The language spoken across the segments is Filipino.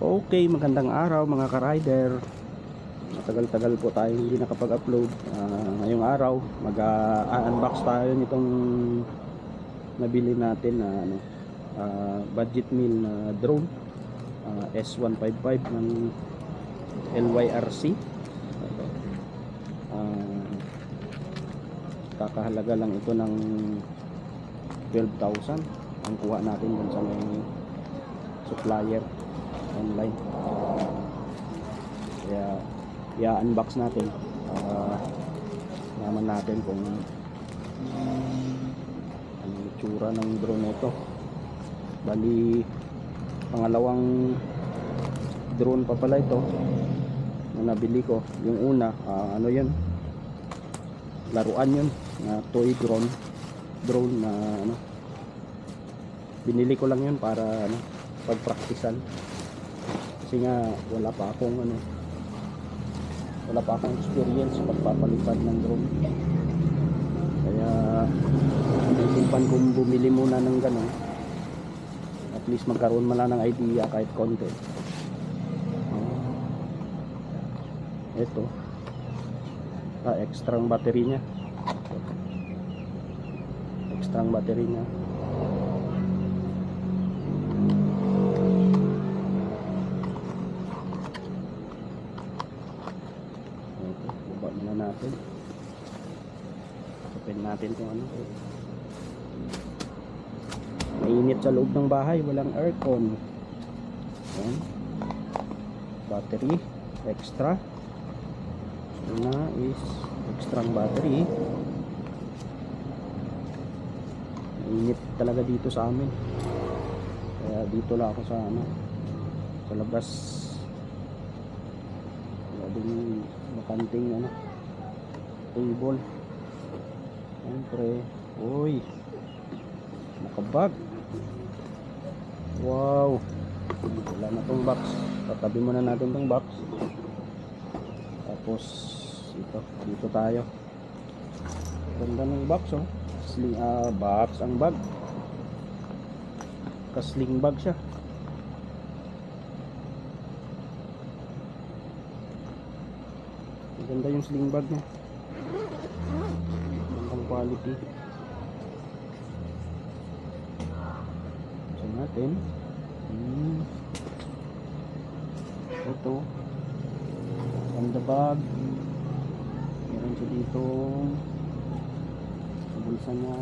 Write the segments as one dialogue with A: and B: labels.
A: Okay, magandang araw mga ka-rider. Matagal-tagal po tayo hindi nakapag-upload. Ngayong araw, mag-unbox tayo nitong nabili natin na budget meal na drone, S155 ng LYRC. Kakahalaga lang ito ng 12,000 ang kuha natin dun sa may supplier online. Kaya i-unbox natin naman natin kung ano itsura ng drone na ito. Bali pangalawang drone pa pala ito na nabili ko. Yung una ano yun, laruan yun na toy drone na binili ko lang yun para pagpraktisan. Kasi nga wala pa akong experience sa pagpapalipad ng drone. Kaya naisipan kong bumili muna ng gano'n, at least magkaroon man lang ng idea kahit konti. Ito extra ang battery niya. Natin open natin kung ano. Mainit sa loob ng bahay, walang aircon. Ayan. Battery extra. Una is extra ang battery. Mainit talaga dito sa amin, kaya dito lang ako sa labas. Wala din makanting table. Siyempre, uy, nakabag. Wow, wala na tong box. Tatabi muna natin tong box. Tapos dito tayo. Ganda ng box, oh. Sling box ang bag. Ka-sling bag siya. Ganda yung sling bag niya. Gandang quality. So natin. Ito. Ganda bag. Meron siya dito. Sa bulsa niya.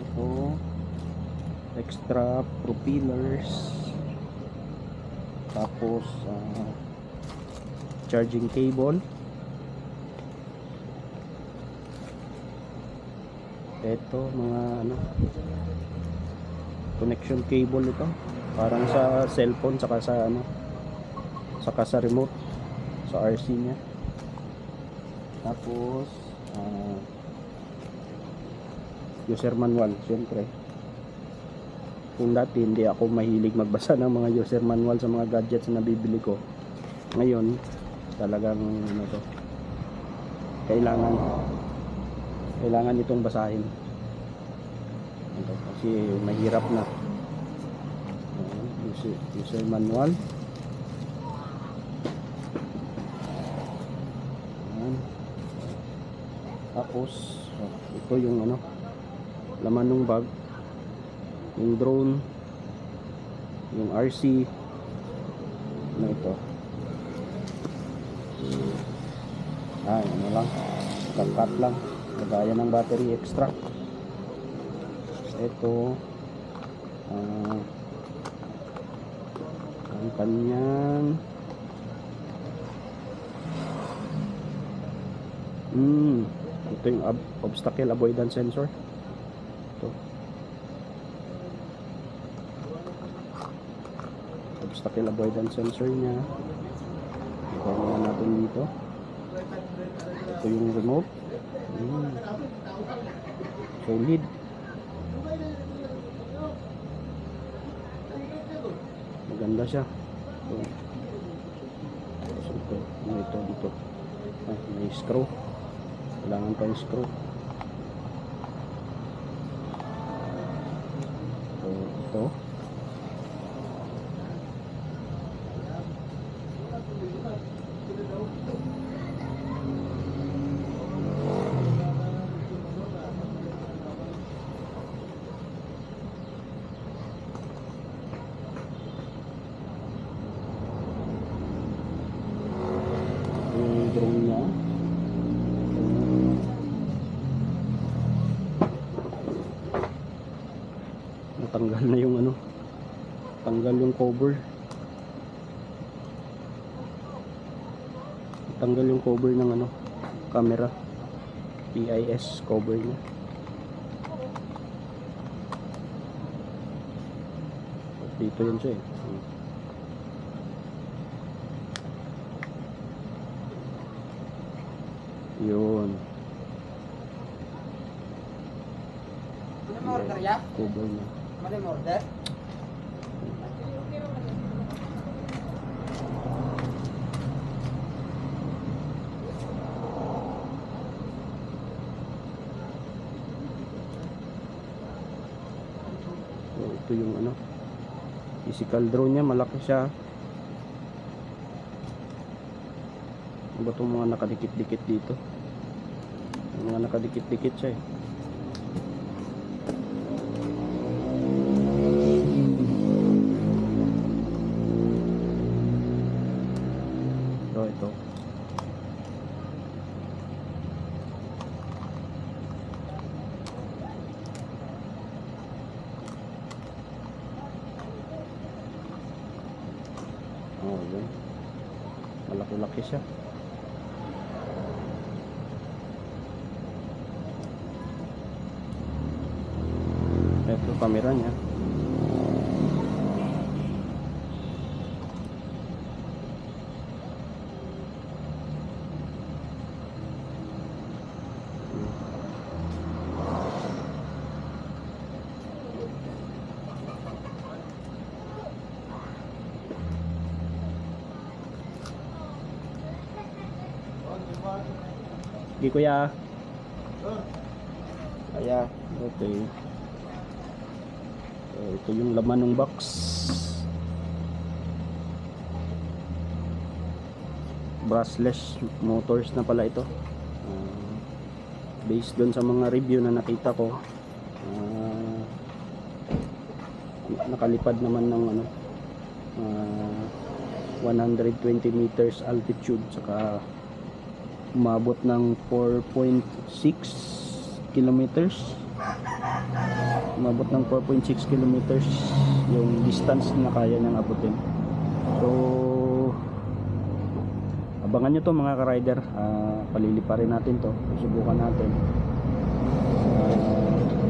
A: Ito. Extra propellers. Tapos charging cable. Ito mga connection cable ito, parang sa cellphone saka sa remote sa RC nya. Tapos user manual. Siyempre kung dati hindi ako mahilig magbasa ng mga user manual sa mga gadgets na nabibili ko, ngayon talagang kailangan itong basahin. Kasi mahirap na. User manual. Tapos ito yung laman ng bag, yung drone, yung RC na ito. Lang, kangkat lang, kagaya ng battery extra. Ito ang kanyang ito yung obstacle avoidance sensor. Ito obstacle avoidance sensor nya. Ito natin dito. Ito yung remote. Solid. Maganda siya. Ito dito. May screw. Kailangan pa yung screw. So, ito. drone niya. Natanggal na yung ano, tanggal yung cover. Tanggal yung cover ng ano, camera. PIS cover niya. Dito yun siya eh. Yun.
B: Ano mo order ya?
A: Cover niya.
B: Ano mo order?
A: So, ito yung ano, physical drone niya, malaki siya. Ano ba itong mga nakadikit-dikit dito? Yung mga nakadikit-dikit siya eh. So, ito. Oh, yun. Malaki-laki siya. Ito camera niya. Sige kuya. Kaya, okay. So, ito yung laman ng box. Brushless motors na pala ito. Based doon sa mga review na nakita ko, nakalipad naman ng ano, 120 meters altitude, saka umabot ng 4.6 kilometers. Umabot ng 4.6 kilometers yung distance na kaya niyang abutin. So abangan nyo to mga ka-rider. Paliliparin natin to, subukan natin.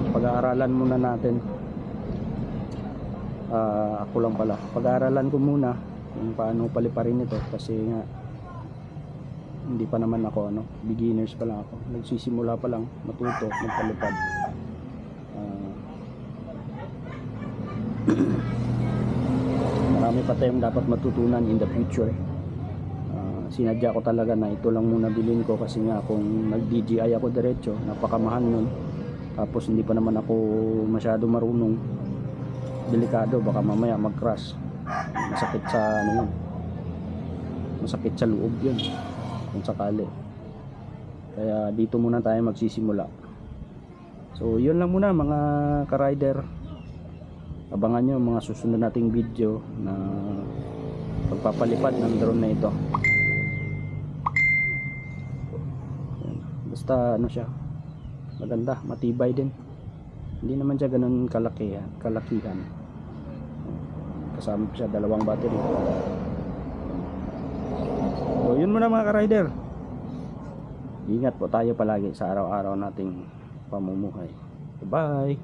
A: Pag-aaralan muna natin. Ako lang pala, pag-aaralan ko muna kung paano paliparin ito, kasi nga hindi pa naman ako ano, beginners pa lang ako, nagsisimula pa lang matuto magpalipad. Marami pa tayong dapat matutunan in the future. Sinadya ko talaga na ito lang muna bilhin ko, kasi nga kung nag DJI ako diretso, napakamahal nun, tapos hindi pa naman ako masyado marunong, delikado, baka mamaya mag crash, masakit sa ano yun, masakit sa loob yun kung sakali. Kaya dito muna tayo magsisimula. So yun lang muna mga ka-rider. Abangan nyo mga susunod nating video na pagpapalipad ng drone na ito. Basta ano siya, maganda, matibay din. Hindi naman siya ganun kalakihan. Kasama siya dalawang battery. So yun muna mga ka-rider. Ingat po tayo palagi sa araw-araw nating pamumuhay. Bye.